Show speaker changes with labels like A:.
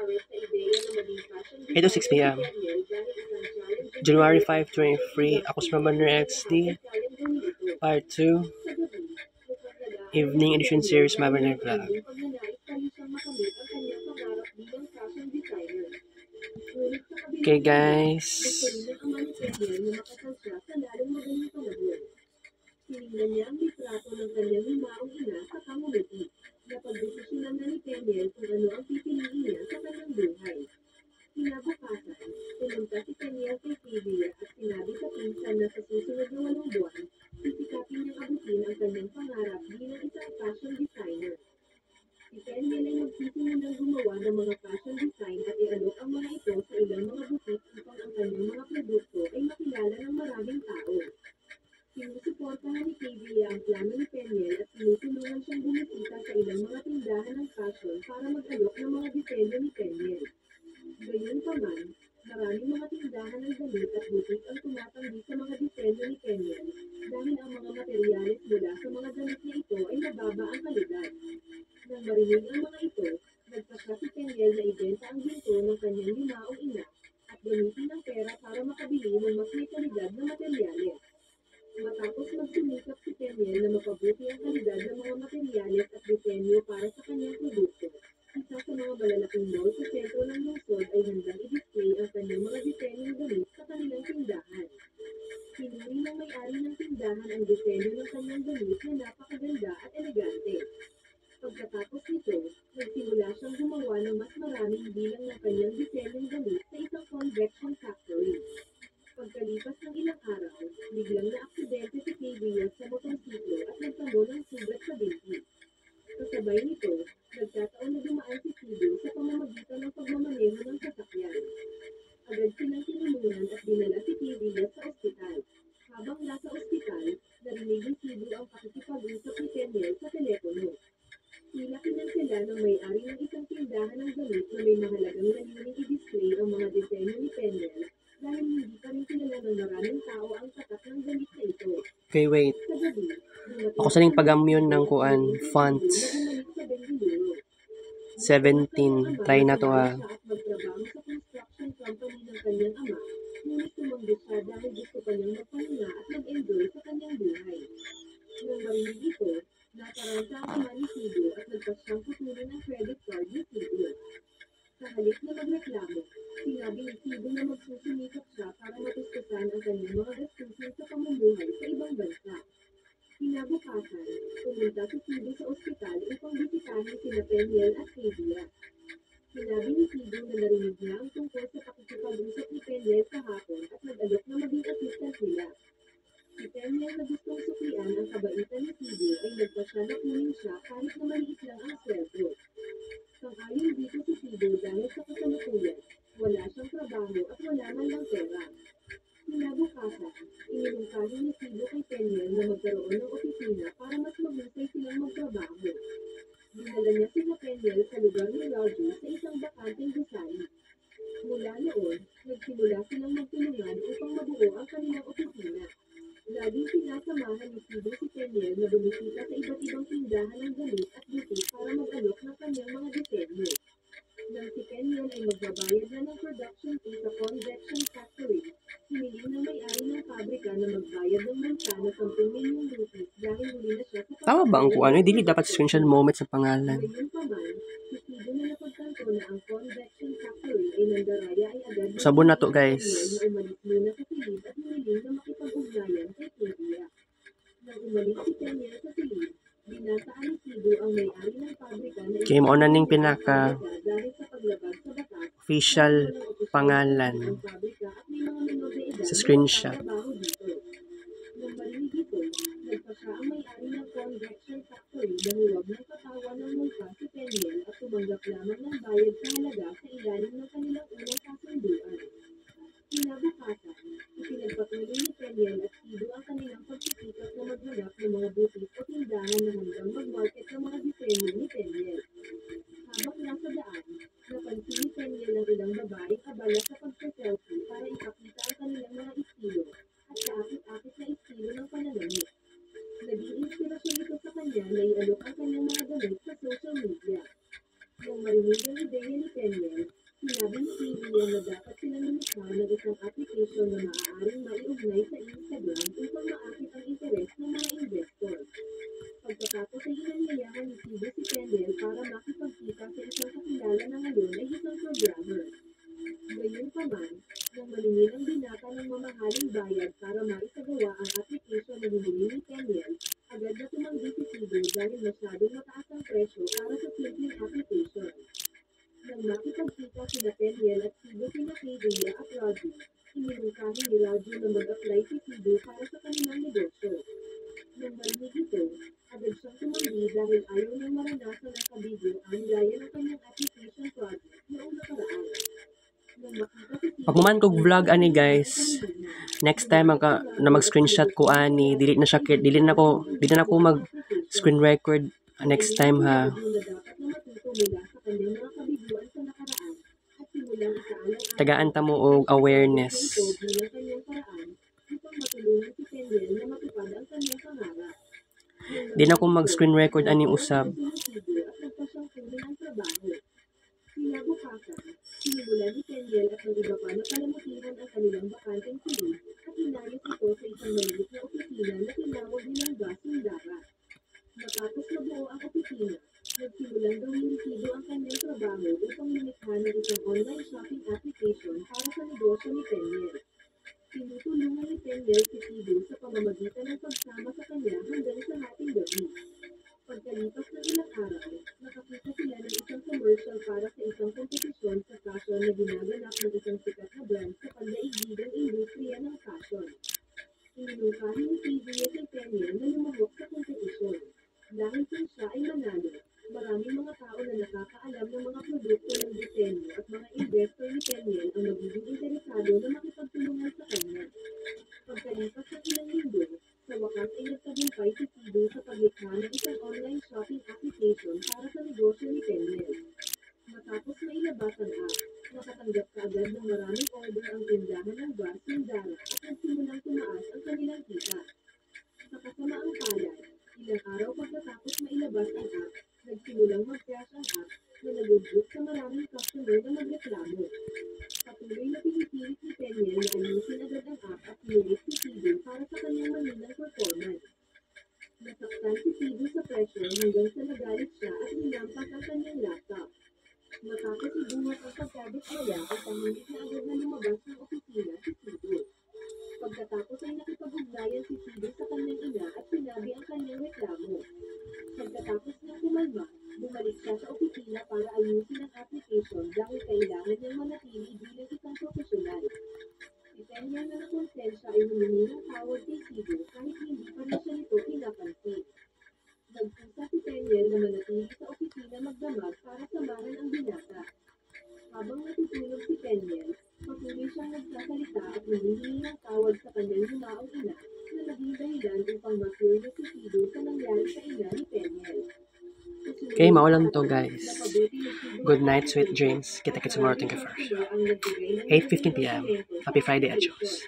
A: 8 to 6 p.m. January 5, 23, ako si Mamanner XD, Part 2, Evening Edition Series, Mamanner Vlog. Okay guys. Tinignan niya ang litrato ng kanyang limaong ina sa pamumuti. Napagdesisyonan na ni Peñel kung ano ang pipiliin niya sa kanyang buhay. Kinabukasan, pumunta si Peñel kay Silvia at sinabi sa pinsan na sa susunod na 8 buwan, sisikapin niyang abutin ang kanyang pangarap bilang isang fashion designer. Si Peñel ay nagsisimula gumawa ng mga fashion design at ialok ang mga ito sa ilang mga butik upang ang kanyang mga produkto ay makilala ng maraming tao. Sinusuportahan ni Silvia ang plano ni Peñel at tinutulungan siyang bumisita sa ilang mga tindahan ng fashion para mag-alok ng mga disenyo ni Peñel. Gayunpaman, maraming mga tindahan ng damit at butik ang tumatanggi sa mga disenyo ni Peñel dahil ang mga materyales mula sa mga damit niya ito ay mababa ang kalidad. Nang marinig ang mga ito, nagpasya si Peñel na ibenta ang ginto ng kanyang limaong ina at gamitin ang pera para makabili ng mas may kalidad na materyales. Matapos magsinikap si Peñel na mapabuti ang kalidad ng mga materyales at disenyo para sa kanyang produkto, isa sa mga malalaking mall sa sentro ng lungsod ay handang i-display ang kanyang mga disenyong damit sa kanilang tindahan. Pinuri ng may-ari ng tindahan ang disenyo ng kanyang damit na napakaganda at elegante. Pagkatapos nito, nagsimula siyang gumawa ng mas maraming bilang ng kanyang disenyong damit sa isang convection factory. Pagkalipas ng ilang araw, biglang na-aksidente si Silvia sa motorsiklo at nagtamo ng sugat sa binti. Kasabay nito, nagkataon na dumaan si Sido sa pamamagitan ng pagmamaneho ng sasakyan. Agad silang tinulungan at dinala si Silvia sa ospital. Habang nasa ospital, narinig ni Sido ang pakikipag-usap ni Peñel sa telepono. Tila kinansela ng may-ari ng isang tindahan ng damit na may mahalagang layuning i-display ang mga disenyo ni Peñel dahil hindi pa rin kilala ng maraming tao ang tatak ng damit na ito. Okay, wait. Sa gabi, ako saling pag-amune ng kuan, font 17. Try na to ha. Magtrabaho sa construction company ng kanyang ama, ngunit tumanggi siya dahil gusto pa niyang magpahinga at mag-enjoy sa kanyang buhay. Nang marinig ito, nataranta ang ama ni Sido at nagpasyang putulin ang credit card ni Sido. Sa halip na magreklamo, sinabi ni Sido na magsusunikap siya para matustusan ang kanyang mga gastusin sa pamumuhay sa ibang bansa. Kinabukasan, pumunta si Sido sa ospital upang bisitahin sina Peñel at Silvia. Sinabi ni Sido na narinig niya ang tungkol sa pakikipag-usap ni Peñel kahapon at nag-alok na maging assistant nila. Si Peñel na gustong suklian ang kabaitan ni Sido ay nagpasya na kunin siya kahit na maliit lang ang sweldo. Sang-ayon dito si Sido dahil sa kasalukuyan, wala siyang trabaho at wala man lang pera. Kinabukasan, inilungkahin ni Sido kay Peñel na magkaroon ng opisina para mas mahusay silang magtrabaho. Dinala niya sina Peñel sa lugar ni Roger sa isang bakanteng gusali. Mula noon, nagsimula silang magtulungan upang mabuo ang kanilang opisina. Laging sinasamahan ni Sido si Peñel na bumisita sa iba't ibang tindahan ng damit at butik para mag-alok ng kanyang mga disenyo. Nang si Peñel ay magbabayad na ng production fee sa convection factory, hiniling ng may-ari ng pabrika na magbayad ng multa na 10 milyong rupees dahil huli na siya sa Tama ba ang kung ano? Hindi dapat screenshot moment sa pangalan.
B: Gayunpaman, si Sido na napagtanto na ang convection factory ay nandaraya ay agad na
A: Sabon na to guys.
B: na umalis muna sa silid at hiniling na makipag-ugnayan kay Silvia. Nang umalis si Peñel sa silid, binasaan ni Sido ang may-ari ng pabrika na
A: Okay, mauna ning pinaka
B: dahil sa paglabag sa batas
A: official pangalan
B: ang pabrika at may mga menor na edad
A: sa
B: na
A: screenshot.
B: nagtatrabaho dito. Nang marinig ito, nagpasya ang may-ari ng convection factory na huwag ng katawan ng multa si Peñel at tumanggap lamang ng bayad sa halaga sa ilalim ng kanilang unang kasunduan. Kinabukasan, ipinagpatuloy ni Peñel at Sido ang kanilang pagsisikap na maghanap ng mga butik o tindahan na handang mag-market ng mga disenyo ni Peñel. Habang nasa daan, napansin ni Peñel ang ilang babaeng abala sa pagsa-selfie para ipakita ang kanilang mga estilo at kaakit-akit na estilo ng pananamit. Naging inspirasyon ito sa kanya na ialok ang kanyang mga damit sa social media. Nang marinig ang ideya ni Peñel, na dapat silang lumikha ng isang application na maaaring maiugnay sa Instagram upang maakit ang interes ng mga investor. Pagkatapos ay inanyayahan ni Cebu si Kendall para makipagkita sa isang kakilala na ngayon ay isang programmer. Gayunpaman, nang malingin ang binata ng mamahaling bayad para maisagawa ang application na hinili ni Kendall, agad na tumanggi si Cebu dahil masyadong mataas ang presyo para sa simpleng application. Nang makipagkita sina Kendall at Cebu sina Rhea at Raji, iminungkahi ni Raji na mag-apply si Cebu para sa kanilang negosyo. Nang marinig ito, agad siyang tumanggi dahil ayaw nang maranasan ng kabigyo ang gaya ng kanyang application project noong nakaraan. Nang makita si Cebu,
C: Pag man kog vlog ani guys, next time na mag-screenshot ko ani, dili na ako mag screen record next time ha. Tagaan ta mo og awareness. Di na ako mag screen record ani usab.
B: Sinimulan ni Kendall at ng iba pa na palamutihan ang kanilang bakanteng silid at inayos ito sa isang maliit na opisina na tinawag nilang Basundara. Matapos mabuo ang opisina, nagsimulang gawin ni Cebu ang kanyang trabaho upang lumikha ng isang online shopping application para sa negosyo ni Kendall. Tinutulungan ni Kendall si Cebu sa pamamagitan ng pagsama sa kanya hanggang sa hating gabi. Pagkalipas ng ilang araw, nakakita sila ng isang commercial para sa isang kompetisyon sa fashion na ginaganap ng isang sikat na brand sa pandaigdigang industriya ng fashion. Iminungkahi ni Cebu kay Kendall na lumahok sa kompetisyon. Dahil kung siya ay manalo, maraming mga tao na nakakaalam ng mga produkto ng disenyo at mga investor ni Kendall ang magiging interesado na makipagtulungan sa kanya. Pagkalipas ng ilang linggo, sa wakas ay nagtagumpay si Cebu sa paglikha ng isang online shopping application para sa negosyo ni Kendall. Matapos mailabas ang app, nakatanggap kaagad ng maraming order ang tindahan ng Basundara at nagsimulang tumaas ang kanilang kita. Sa kasamaang palad, ilang araw pagkatapos mailabas ang app, nagsimulang mag-crash ang app na nagudyok sa maraming customer na magreklamo. Patuloy na pinipilit ni Kendall na ayusin agad ang app at pinulit si Cebu para sa kanyang maninang performance. Nasaktan si Cebu sa pressure hanggang sa nagalit siya at hinampas ang kanyang laptop. Matapos ibuhat ang pagkadismaya at pangilit na agad na lumabas ng opisina si Cebu. Pagkatapos ay nakipag-ugnayan si Cebu sa kanyang ina at sinabi ang kanyang reklamo. Pagkatapos niyang kumalma, bumalik siya sa opisina para ayusin ang application dahil kailangan niyang manatili bilang isang profesional. Si Kendall na nakonsensya ay humingi ng tawad kay Cebu kahit hindi pa rin siya nito pinapansin. Nagkusa si Kendall na manatili sa opisina magdamag para samahan ang binata. Habang natutulog si Kendall, patuloy siyang nagsasalita at humihingi ng tawad sa kanyang yumaong ina na naging dahilan upang ma-curious si Cebu sa nangyari sa ina ni Kendall.
C: Okay, maulan to guys. Good night, sweet dreams. Kita-kits tomorrow, thank you first. 8:15 p.m. Happy Friday, Achos.